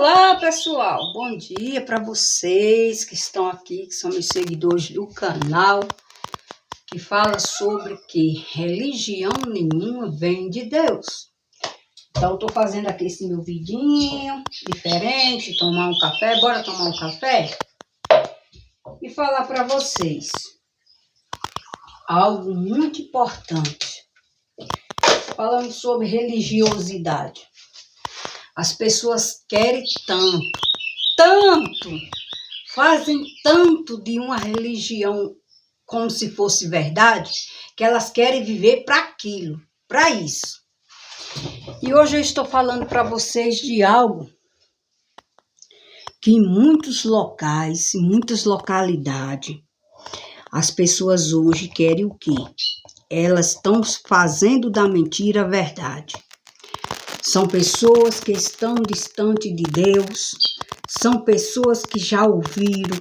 Olá, pessoal. Bom dia para vocês que estão aqui, que são meus seguidores do canal, que fala sobre que religião nenhuma vem de Deus. Então, estou fazendo aqui esse meu vidinho diferente, tomar um café. Bora tomar um café? E falar para vocês algo muito importante. Falando sobre religiosidade. As pessoas querem tanto, fazem tanto de uma religião como se fosse verdade, que elas querem viver para aquilo, para isso. E hoje eu estou falando para vocês de algo que em muitos locais, em muitas localidades, as pessoas hoje querem o quê? Elas estão fazendo da mentira a verdade. São pessoas que estão distantes de Deus, são pessoas que já ouviram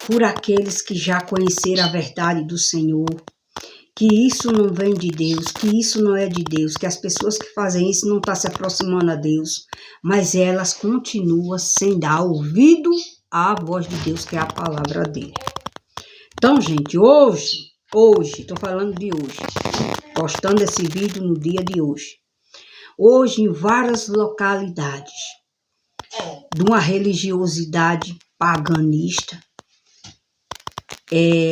por aqueles que já conheceram a verdade do Senhor, que isso não vem de Deus, que isso não é de Deus, que as pessoas que fazem isso não estão se aproximando a Deus, mas elas continuam sem dar ouvido à voz de Deus, que é a palavra dele. Então, gente, hoje, estou falando de hoje, postando esse vídeo no dia de hoje. Hoje, em várias localidades de uma religiosidade paganista,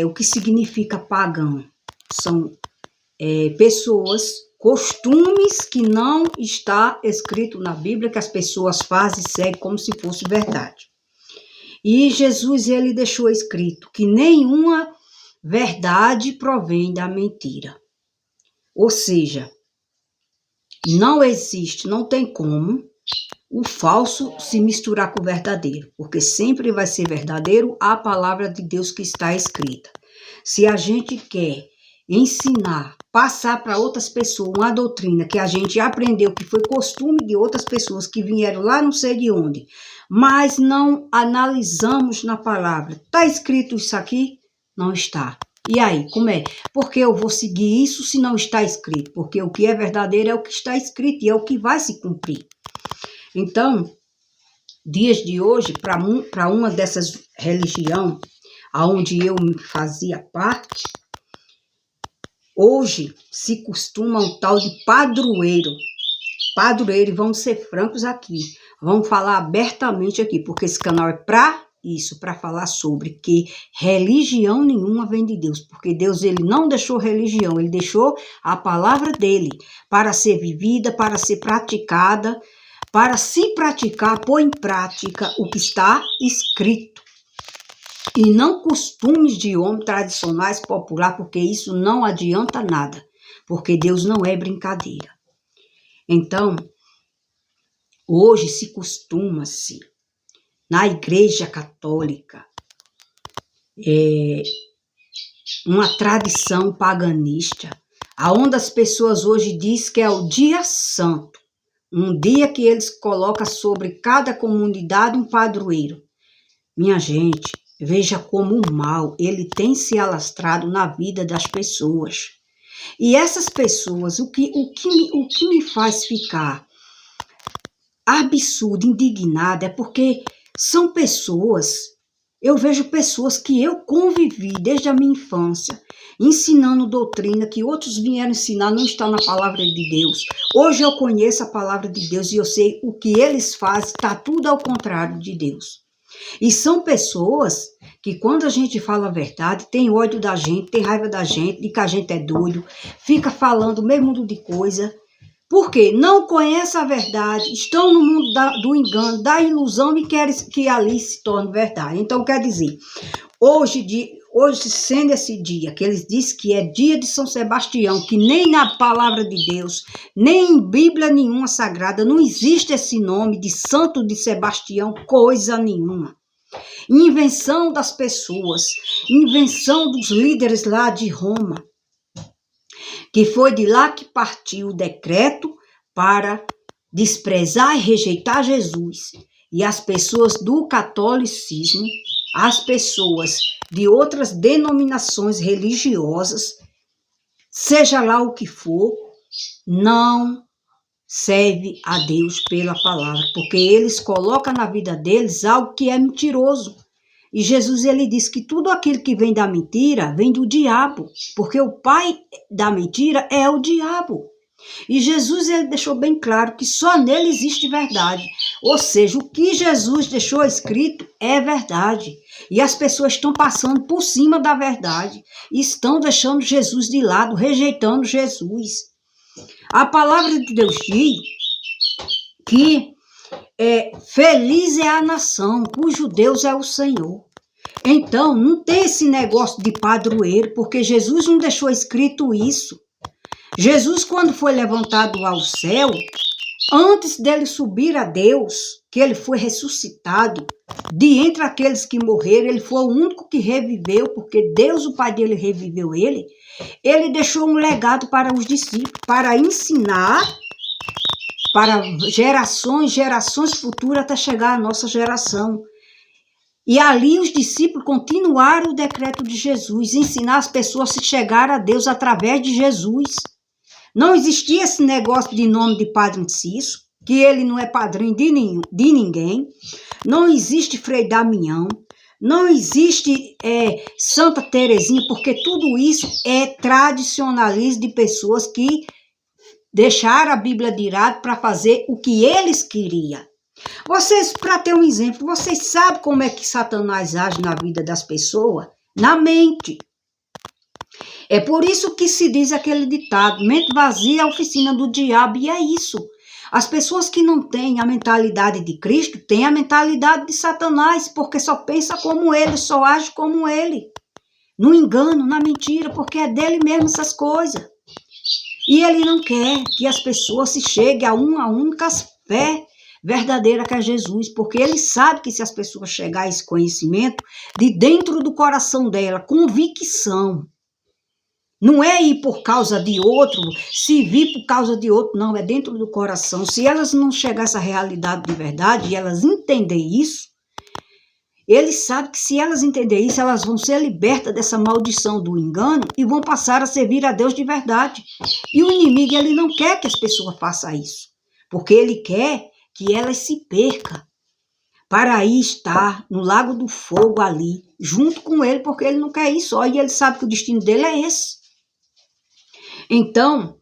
o que significa pagão? São pessoas, costumes que não está escrito na Bíblia, que as pessoas fazem e seguem como se fosse verdade. E Jesus, ele deixou escrito que nenhuma verdade provém da mentira. Ou seja, não existe, não tem como o falso se misturar com o verdadeiro, porque sempre vai ser verdadeiro a palavra de Deus que está escrita. Se a gente quer ensinar, passar para outras pessoas uma doutrina que a gente aprendeu, que foi costume de outras pessoas que vieram lá não sei de onde, mas não analisamos na palavra. Está escrito isso aqui? Não está. E aí, como é? Porque eu vou seguir isso se não está escrito? Porque o que é verdadeiro é o que está escrito e é o que vai se cumprir. Então, dias de hoje, para uma dessas religiões, onde eu me fazia parte, hoje se costuma um tal de padroeiro. Padroeiro, e vamos ser francos aqui, vamos falar abertamente aqui, porque esse canal é para isso, para falar sobre que religião nenhuma vem de Deus, porque Deus, ele não deixou religião, ele deixou a palavra dele para ser vivida, para ser praticada, para se praticar, pôr em prática o que está escrito. E não costumes de homem tradicionais, popular, porque isso não adianta nada, porque Deus não é brincadeira. Então, hoje se costuma-se, na Igreja Católica, uma tradição paganista, onde as pessoas hoje dizem que é o dia santo, um dia que eles colocam sobre cada comunidade um padroeiro. Minha gente, veja como o mal, ele tem se alastrado na vida das pessoas. E essas pessoas, o que me faz ficar absurdo, indignada, é porque são pessoas, eu vejo pessoas que eu convivi desde a minha infância, ensinando doutrina que outros vieram ensinar, não está na palavra de Deus. Hoje eu conheço a palavra de Deus e eu sei o que eles fazem, está tudo ao contrário de Deus. E são pessoas que quando a gente fala a verdade, tem ódio da gente, tem raiva da gente, de que a gente é doido, fica falando o mesmo mundo de coisa, porque não conhecem a verdade, estão no mundo do engano, da ilusão e querem que ali se torne verdade. Então, quer dizer, hoje sendo esse dia, que eles dizem que é dia de São Sebastião, que nem na palavra de Deus, nem em Bíblia nenhuma sagrada, não existe esse nome de Santo de Sebastião, coisa nenhuma. Invenção das pessoas, invenção dos líderes lá de Roma, que foi de lá que partiu o decreto para desprezar e rejeitar Jesus. E as pessoas do catolicismo, as pessoas de outras denominações religiosas, seja lá o que for, não serve a Deus pela palavra, porque eles colocam na vida deles algo que é mentiroso. E Jesus, ele diz que tudo aquilo que vem da mentira vem do diabo, porque o pai da mentira é o diabo. E Jesus, ele deixou bem claro que só nele existe verdade. Ou seja, o que Jesus deixou escrito é verdade. E as pessoas estão passando por cima da verdade. E estão deixando Jesus de lado, rejeitando Jesus. A palavra de Deus diz que feliz é a nação cujo Deus é o Senhor. Então, não tem esse negócio de padroeiro, porque Jesus não deixou escrito isso. Jesus, quando foi levantado ao céu, antes dele subir a Deus, que ele foi ressuscitado, de entre aqueles que morreram, ele foi o único que reviveu, porque Deus, o Pai dele, reviveu ele. Ele deixou um legado para os discípulos, para ensinar para gerações futuras, até chegar à nossa geração. E ali os discípulos continuaram o decreto de Jesus, ensinar as pessoas a se chegar a Deus através de Jesus. Não existia esse negócio de nome de Padre Cício, que ele não é padrinho de ninguém. Não existe Frei Damião. Não existe Santa Terezinha, porque tudo isso é tradicionalismo de pessoas que deixaram a Bíblia de lado para fazer o que eles queriam. Vocês, para ter um exemplo, vocês sabem como é que Satanás age na vida das pessoas? Na mente. É por isso que se diz aquele ditado, mente vazia é a oficina do diabo, e é isso. As pessoas que não têm a mentalidade de Cristo têm a mentalidade de Satanás, porque só pensa como ele, só age como ele. No engano, na mentira, porque é dele mesmo essas coisas. E ele não quer que as pessoas se cheguem a uma única fé verdadeira que é Jesus, porque ele sabe que se as pessoas chegarem a esse conhecimento, de dentro do coração dela, convicção, não é ir por causa de outro, se vir por causa de outro, não, é dentro do coração. Se elas não chegarem a essa realidade de verdade, e elas entenderem isso, ele sabe que se elas entenderem isso, elas vão ser libertas dessa maldição do engano e vão passar a servir a Deus de verdade. E o inimigo, ele não quer que as pessoas façam isso, porque ele quer que elas se percam, para aí estar no lago do fogo ali, junto com ele, porque ele não quer ir só, e ele sabe que o destino dele é esse. Então,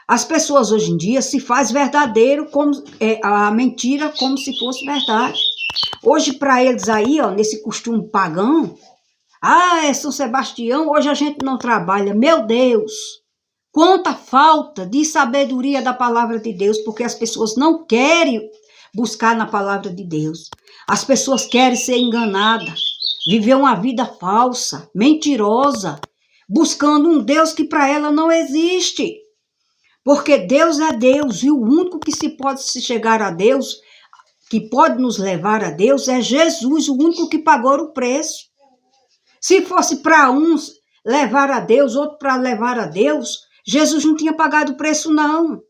as pessoas hoje em dia se faz verdadeiro, como a mentira como se fosse verdade. Hoje, para eles aí, ó, nesse costume pagão, é São Sebastião, hoje a gente não trabalha. Meu Deus, quanta falta de sabedoria da palavra de Deus, porque as pessoas não querem buscar na palavra de Deus. As pessoas querem ser enganadas, viver uma vida falsa, mentirosa, buscando um Deus que para ela não existe. Porque Deus é Deus, e o único que se pode se chegar a Deus, que pode nos levar a Deus, é Jesus, o único que pagou o preço. Se fosse para uns levar a Deus, outro para levar a Deus, Jesus não tinha pagado o preço, não.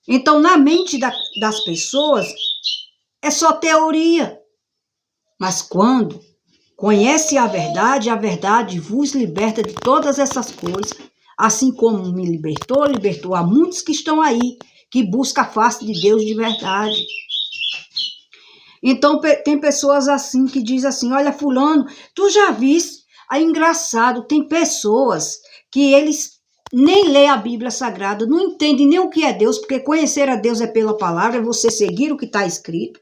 Então, na mente das pessoas, é só teoria. Mas quando conhece a verdade vos liberta de todas essas coisas. Assim como me libertou a muitos que estão aí, que buscam a face de Deus de verdade. Então, tem pessoas assim que dizem assim, olha fulano, tu já viste? Aí, engraçado, tem pessoas que eles nem lê a Bíblia Sagrada, não entendem nem o que é Deus, porque conhecer a Deus é pela palavra, é você seguir o que está escrito.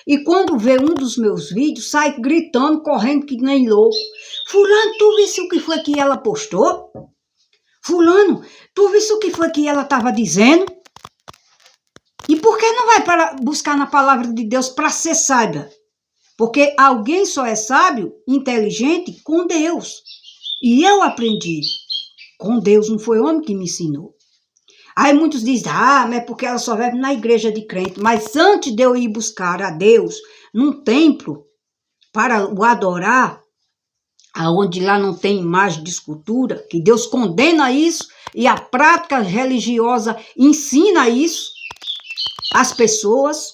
E quando vê um dos meus vídeos, sai gritando, correndo que nem louco. Fulano, tu viste o que foi que ela postou? Fulano, tu viste o que foi que ela estava dizendo? E por que não vai para buscar na palavra de Deus para ser sábia? Porque alguém só é sábio, inteligente, com Deus. E eu aprendi com Deus, não foi homem que me ensinou. Aí muitos dizem, mas é porque ela só vive na igreja de crente. Mas antes de eu ir buscar a Deus num templo para o adorar, aonde lá não tem imagem de escultura, que Deus condena isso e a prática religiosa ensina isso às pessoas,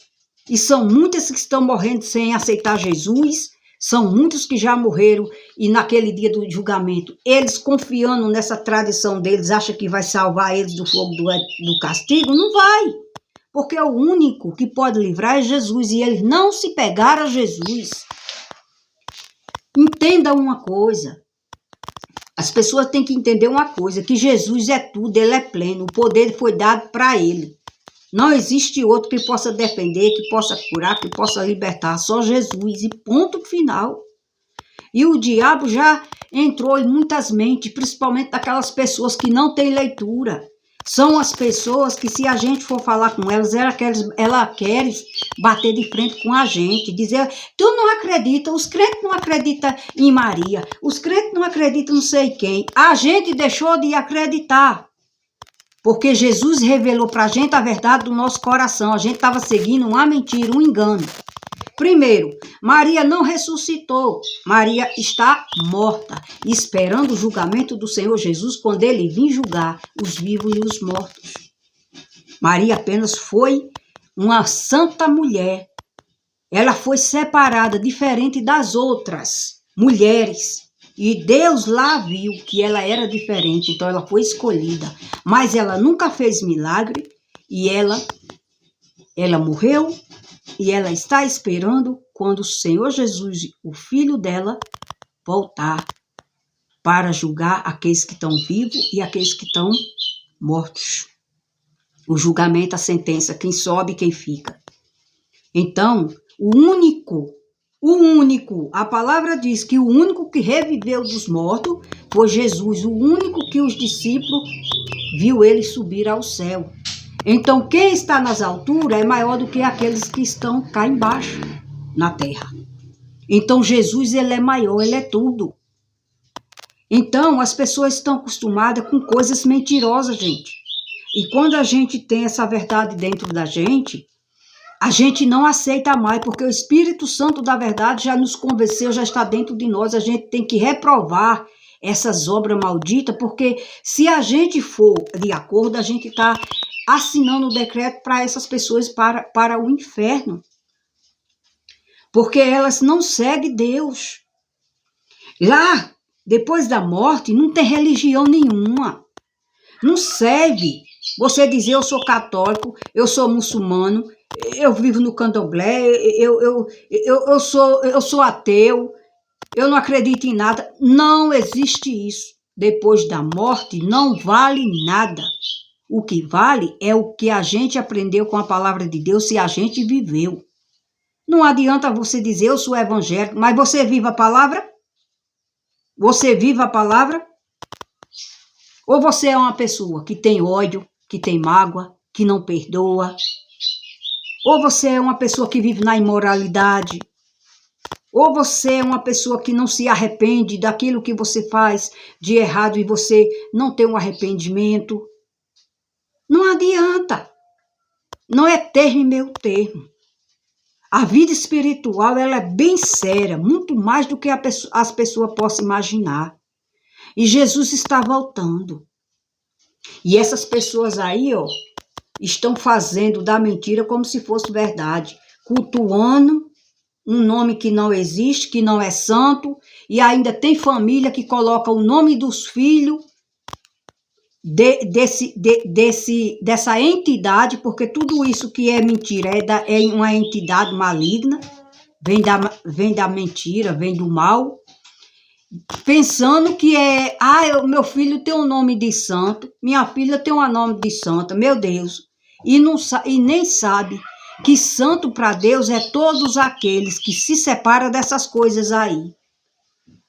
e são muitas que estão morrendo sem aceitar Jesus, São muitos que já morreram e naquele dia do julgamento, eles confiando nessa tradição deles, acham que vai salvar eles do fogo do castigo? Não vai, porque o único que pode livrar é Jesus e eles não se pegaram a Jesus. Entenda uma coisa, as pessoas têm que entender uma coisa, que Jesus é tudo, ele é pleno, o poder foi dado para ele. Não existe outro que possa defender, que possa curar, que possa libertar, só Jesus e ponto final. E o diabo já entrou em muitas mentes, principalmente daquelas pessoas que não têm leitura. São as pessoas que, se a gente for falar com elas, ela quer bater de frente com a gente, dizer, tu não acredita, os crentes não acreditam em Maria, os crentes não acreditam não sei quem. A gente deixou de acreditar, porque Jesus revelou para a gente a verdade do nosso coração. A gente estava seguindo uma mentira, um engano. Primeiro, Maria não ressuscitou. Maria está morta, esperando o julgamento do Senhor Jesus quando ele vir julgar os vivos e os mortos. Maria apenas foi uma santa mulher. Ela foi separada, diferente das outras mulheres. E Deus lá viu que ela era diferente, então ela foi escolhida. Mas ela nunca fez milagre e ela morreu. E ela está esperando quando o Senhor Jesus, o Filho dela, voltar para julgar aqueles que estão vivos e aqueles que estão mortos. O julgamento, a sentença, quem sobe e quem fica. Então, o único, a palavra diz que o único que reviveu dos mortos foi Jesus, o único que os discípulos viu ele subir ao céu. Então, quem está nas alturas é maior do que aqueles que estão cá embaixo, na terra. Então, Jesus, ele é maior, ele é tudo. Então, as pessoas estão acostumadas com coisas mentirosas, gente. E quando a gente tem essa verdade dentro da gente, a gente não aceita mais, porque o Espírito Santo da verdade já nos convenceu, já está dentro de nós. A gente tem que reprovar essas obras malditas, porque se a gente for de acordo, a gente está assinando o decreto para essas pessoas para o inferno. Porque elas não seguem Deus. Lá, depois da morte, não tem religião nenhuma. Não serve você dizer eu sou católico, eu sou muçulmano, eu vivo no candomblé, eu sou ateu, eu não acredito em nada. Não existe isso. Depois da morte não vale nada. O que vale é o que a gente aprendeu com a palavra de Deus, se a gente viveu. Não adianta você dizer eu sou evangélico, mas você vive a palavra? Você vive a palavra? Ou você é uma pessoa que tem ódio, que tem mágoa, que não perdoa? Ou você é uma pessoa que vive na imoralidade? Ou você é uma pessoa que não se arrepende daquilo que você faz de errado e você não tem um arrependimento? Não adianta. Não é termo e meio termo. A vida espiritual, ela é bem séria, muito mais do que as pessoas possam imaginar. E Jesus está voltando. E essas pessoas aí, ó, estão fazendo da mentira como se fosse verdade, cultuando um nome que não existe, que não é santo, e ainda tem família que coloca o nome dos filhos dessa entidade, porque tudo isso que é mentira é uma entidade maligna, vem da mentira, vem do mal, pensando que meu filho tem um nome de santo, minha filha tem um nome de santa, meu Deus, e nem sabe que santo para Deus é todos aqueles que se separam dessas coisas aí,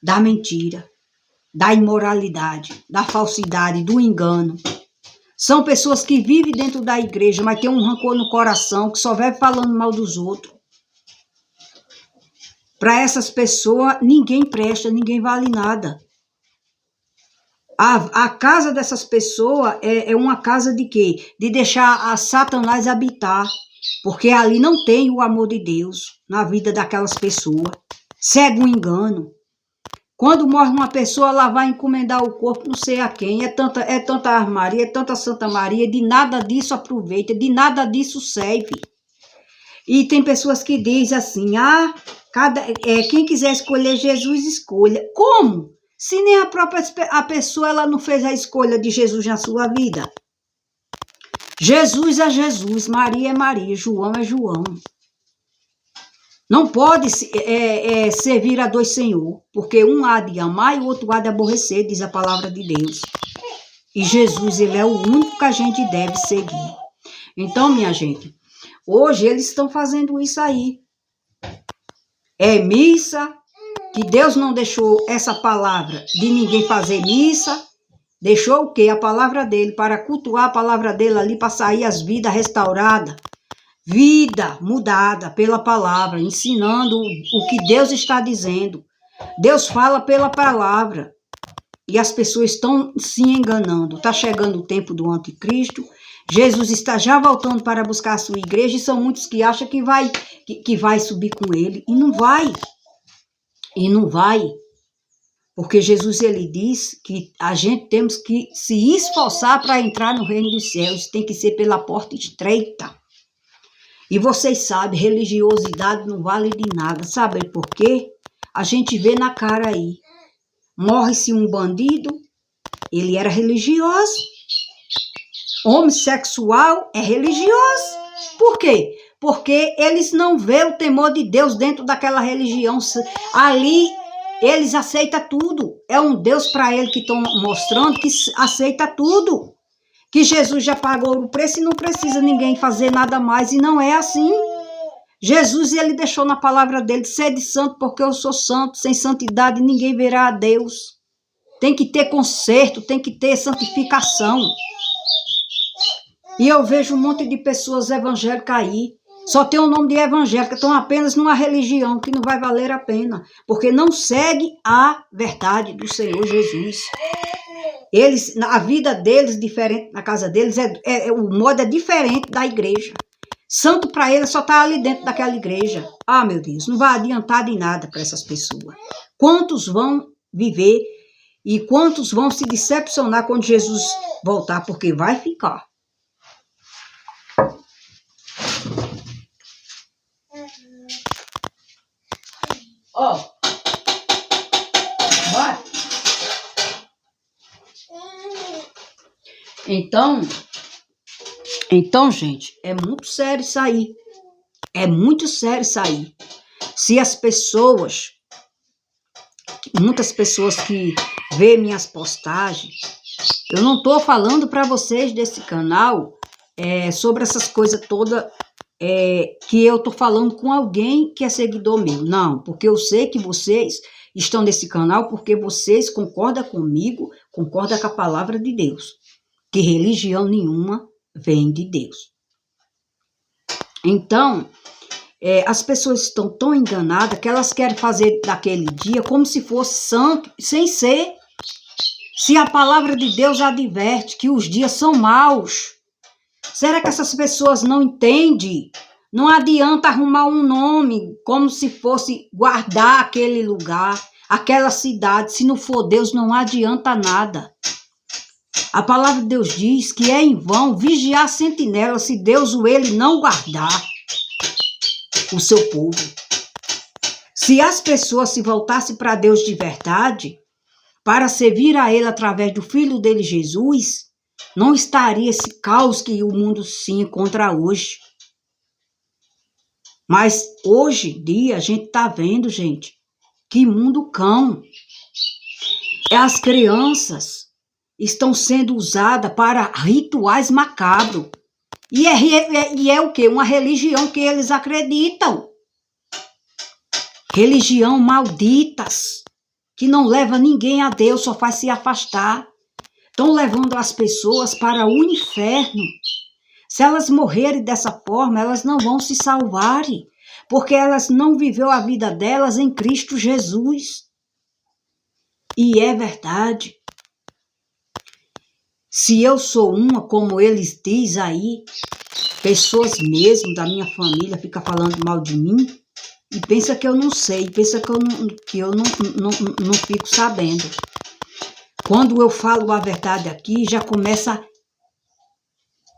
da mentira, da imoralidade, da falsidade, do engano. São pessoas que vivem dentro da igreja, mas tem um rancor no coração, que só vive falando mal dos outros. Para essas pessoas, ninguém presta, ninguém vale nada. A casa dessas pessoas é uma casa de quê? De deixar a Satanás habitar, porque ali não tem o amor de Deus na vida daquelas pessoas. Segue o engano. Quando morre uma pessoa, ela vai encomendar o corpo não sei a quem. É tanta Ave Maria, é tanta Santa Maria, de nada disso aproveita, de nada disso serve. E tem pessoas que dizem assim, Quem quiser escolher Jesus, escolha. Como? Se nem a pessoa ela não fez a escolha de Jesus na sua vida. Jesus é Jesus, Maria é Maria, João é João. Não pode servir a dois senhores, porque um há de amar e o outro há de aborrecer, diz a palavra de Deus. E Jesus, ele é o único que a gente deve seguir. Então, minha gente, hoje eles estão fazendo isso aí. É missa, que Deus não deixou essa palavra de ninguém fazer missa. Deixou o quê? A palavra dele, para cultuar a palavra dele ali, para sair as vidas restauradas. Vida mudada pela palavra, ensinando o que Deus está dizendo. Deus fala pela palavra. E as pessoas estão se enganando. Está chegando o tempo do anticristo. Jesus está já voltando para buscar a sua igreja. E são muitos que acham que vai subir com ele. E não vai. E não vai. Porque Jesus, ele diz que a gente temos que se esforçar para entrar no reino dos céus. Tem que ser pela porta estreita. E vocês sabem, religiosidade não vale de nada. Sabe por quê? A gente vê na cara aí. Morre-se um bandido, ele era religioso. Homossexual é religioso. Por quê? Porque eles não vê o temor de Deus dentro daquela religião. Ali, eles aceitam tudo. É um Deus para ele que estão mostrando que aceita tudo. Que Jesus já pagou o preço e não precisa ninguém fazer nada mais. E não é assim. Jesus, ele deixou na palavra dele, sede santo porque eu sou santo. Sem santidade ninguém verá a Deus. Tem que ter conserto, tem que ter santificação. E eu vejo um monte de pessoas evangélicas aí. Só tem o nome de evangélica, estão apenas numa religião que não vai valer a pena. Porque não segue a verdade do Senhor Jesus. Eles, a vida deles, diferente na casa deles, o modo é diferente da igreja. Santo para eles só está ali dentro daquela igreja. Ah, meu Deus, não vai adiantar de nada para essas pessoas. Quantos vão viver e quantos vão se decepcionar quando Jesus voltar? Porque vai ficar. Ó. Vai. Então, gente, é muito sério isso aí. É muito sério isso aí. Se as pessoas, muitas pessoas que vê minhas postagens, eu não estou falando para vocês desse canal sobre essas coisas todas que eu estou falando com alguém que é seguidor meu. Não, porque eu sei que vocês estão nesse canal porque vocês concordam comigo, concordam com a palavra de Deus. Que religião nenhuma vem de Deus. Então, as pessoas estão tão enganadas que elas querem fazer daquele dia como se fosse santo, sem ser. Se a palavra de Deus adverte que os dias são maus, será que essas pessoas não entendem? Não adianta arrumar um nome como se fosse guardar aquele lugar, aquela cidade. Se não for Deus, não adianta nada. A palavra de Deus diz que é em vão vigiar a sentinela se Deus ele não guardar o seu povo. Se as pessoas se voltassem para Deus de verdade, para servir a ele através do Filho dele, Jesus, não estaria esse caos que o mundo se encontra hoje. Mas hoje em dia a gente está vendo, gente, que mundo cão. As crianças estão sendo usadas para rituais macabros. E é o quê? Uma religião que eles acreditam. Religião malditas, que não leva ninguém a Deus, só faz se afastar. Estão levando as pessoas para o inferno. Se elas morrerem dessa forma, elas não vão se salvarem, porque elas não viveu a vida delas em Cristo Jesus. E é verdade. Se eu sou uma, como eles dizem aí, pessoas mesmo da minha família ficam falando mal de mim e pensa que eu não sei, pensa que eu não fico sabendo. Quando eu falo a verdade aqui, já começa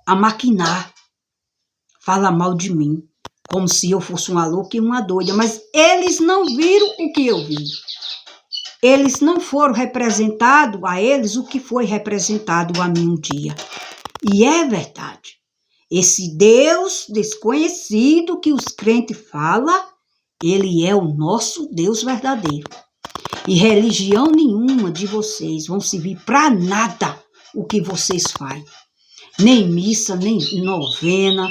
a maquinar, fala mal de mim. como se eu fosse uma louca e uma doida, mas eles não viram o que eu vi. Eles não foram representados a eles o que foi representado a mim um dia. E é verdade. Esse Deus desconhecido que os crentes falam, ele é o nosso Deus verdadeiro. E religião nenhuma de vocês vão servir para nada o que vocês fazem. Nem missa, nem novena,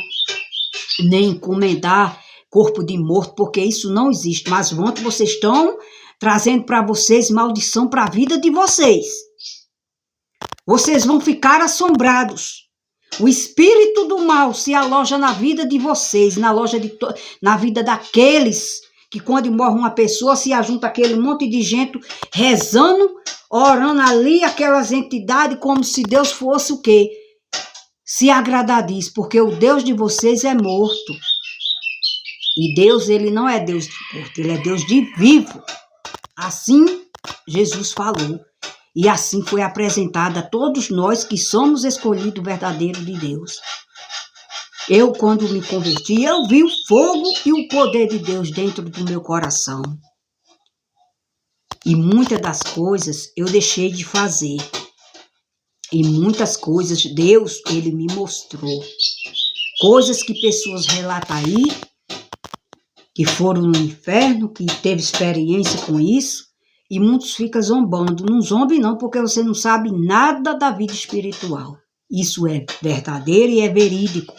nem encomendar corpo de morto, porque isso não existe. Mas ontem vocês estão trazendo para vocês maldição para a vida de vocês. Vocês vão ficar assombrados. O espírito do mal se aloja na vida de vocês, na vida daqueles que quando morre uma pessoa se ajunta aquele monte de gente rezando, orando ali, aquelas entidades como se Deus fosse o quê? Se agradar disso, porque o Deus de vocês é morto. E Deus, ele não é Deus de morto, ele é Deus de vivo. Assim Jesus falou. E assim foi apresentado a todos nós que somos escolhidos verdadeiros de Deus. Eu, quando me converti, eu vi o fogo e o poder de Deus dentro do meu coração. E muitas das coisas eu deixei de fazer. E muitas coisas Deus, ele me mostrou. Coisas que pessoas relatam aí, que foram no inferno, que teve experiência com isso. E muitos ficam zombando. Não zombe não, porque você não sabe nada da vida espiritual. Isso é verdadeiro e é verídico.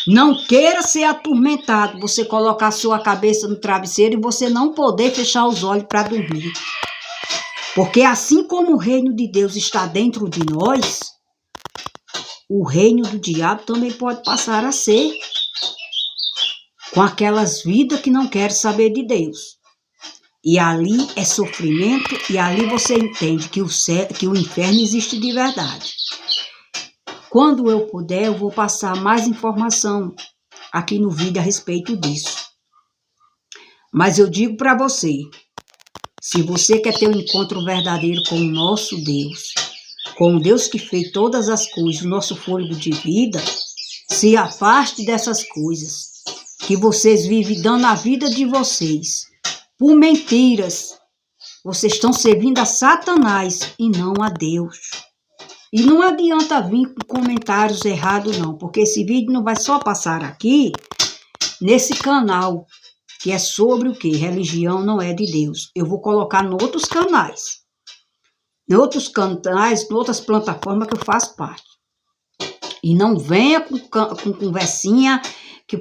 Não queira ser atormentado, você colocar sua cabeça no travesseiro e você não poder fechar os olhos para dormir. Porque assim como o reino de Deus está dentro de nós, o reino do diabo também pode passar a ser com aquelas vidas que não querem saber de Deus. E ali é sofrimento, e ali você entende que o inferno existe de verdade. Quando eu puder, eu vou passar mais informação aqui no vídeo a respeito disso. Mas eu digo para você, se você quer ter um encontro verdadeiro com o nosso Deus, com o Deus que fez todas as coisas, o nosso fôlego de vida, se afaste dessas coisas que vocês vivem dando a vida de vocês. Por mentiras, vocês estão servindo a Satanás e não a Deus. E não adianta vir com comentários errados não, porque esse vídeo não vai só passar aqui, nesse canal, que é sobre o que? Religião não é de Deus. Eu vou colocar em outros canais. Em outros canais, em outras plataformas que eu faço parte. E não venha com conversinha,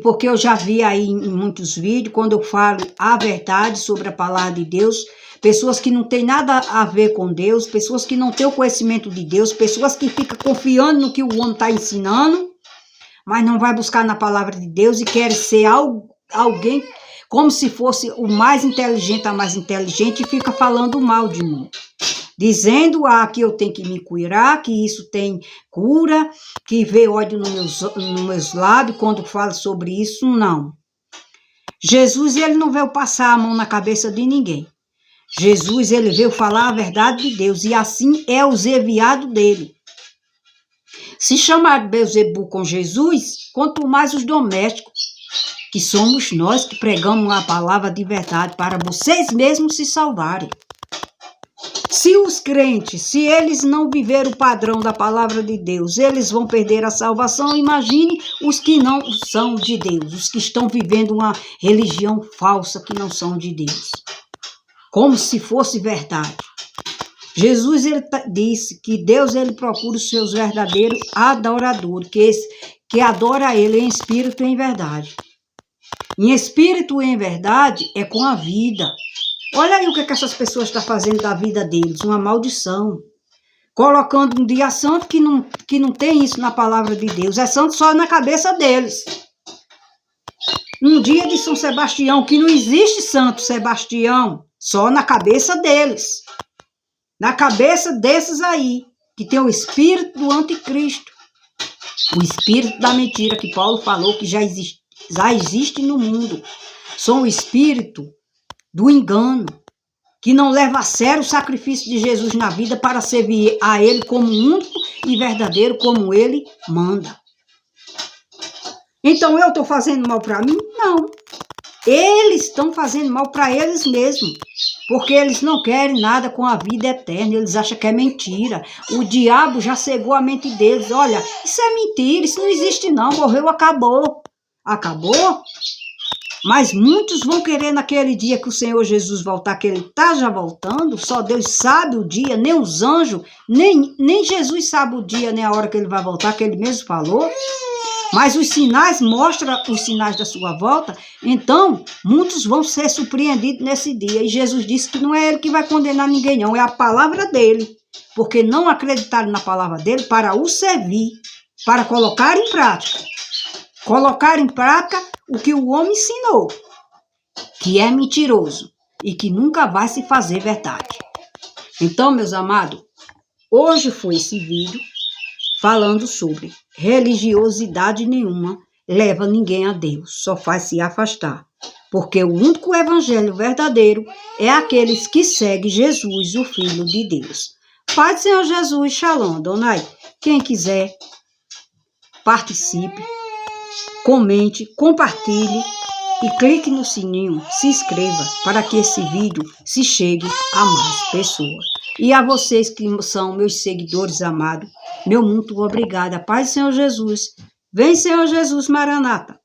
porque eu já vi aí em muitos vídeos, quando eu falo a verdade sobre a palavra de Deus, pessoas que não têm nada a ver com Deus, pessoas que não têm o conhecimento de Deus, pessoas que ficam confiando no que o homem está ensinando, mas não vai buscar na palavra de Deus e quer ser alguém como se fosse o mais inteligente, a mais inteligente, e fica falando mal de mim. Dizendo que eu tenho que me curar, que isso tem cura, que vê ódio nos meus lábios quando falo sobre isso, não. Jesus, ele não veio passar a mão na cabeça de ninguém. Jesus, ele veio falar a verdade de Deus, e assim é os enviados dele. Se chamar Beelzebu com Jesus, quanto mais os domésticos, que somos nós que pregamos a palavra de verdade para vocês mesmos se salvarem. Se os crentes, se eles não viverem o padrão da palavra de Deus, eles vão perder a salvação. Imagine os que não são de Deus, os que estão vivendo uma religião falsa que não são de Deus. Como se fosse verdade. Jesus, ele disse que Deus, ele procura os seus verdadeiros adoradores, que adora ele em espírito e em verdade. Em espírito e em verdade é com a vida. Olha aí o que essas pessoas estão fazendo da vida deles, uma maldição. Colocando um dia santo que não tem isso na palavra de Deus, é santo só na cabeça deles. Um dia de São Sebastião, que não existe Santo Sebastião, só na cabeça deles. Na cabeça desses aí, que tem o espírito do anticristo. O espírito da mentira que Paulo falou que já existe no mundo. São o espírito do engano, que não leva a sério o sacrifício de Jesus na vida para servir a ele como único e verdadeiro, como ele manda. Então eu estou fazendo mal para mim? Não. Eles estão fazendo mal para eles mesmos, porque eles não querem nada com a vida eterna, eles acham que é mentira. O diabo já cegou a mente deles. Olha, isso é mentira, isso não existe não, morreu, acabou. Acabou? Mas muitos vão querer naquele dia que o Senhor Jesus voltar, que Ele está já voltando, só Deus sabe o dia, nem os anjos, nem Jesus sabe o dia, nem a hora que Ele vai voltar, que Ele mesmo falou. Mas os sinais mostram os sinais da sua volta, então muitos vão ser surpreendidos nesse dia. E Jesus disse que não é Ele que vai condenar ninguém não, é a palavra dEle. Porque não acreditaram na palavra dEle para o servir, para colocar em prática. Colocar em prática o que o homem ensinou, que é mentiroso e que nunca vai se fazer verdade. Então, meus amados, hoje foi esse vídeo falando sobre religiosidade nenhuma leva ninguém a Deus, só faz se afastar. Porque o único evangelho verdadeiro é aqueles que seguem Jesus, o Filho de Deus. Pai do Senhor Jesus, Shalom, Donai. Quem quiser, participe, comente, compartilhe e clique no sininho, se inscreva para que esse vídeo se chegue a mais pessoas. E a vocês que são meus seguidores amados, meu muito obrigada. Paz do Senhor Jesus. Vem, Senhor Jesus, Maranata.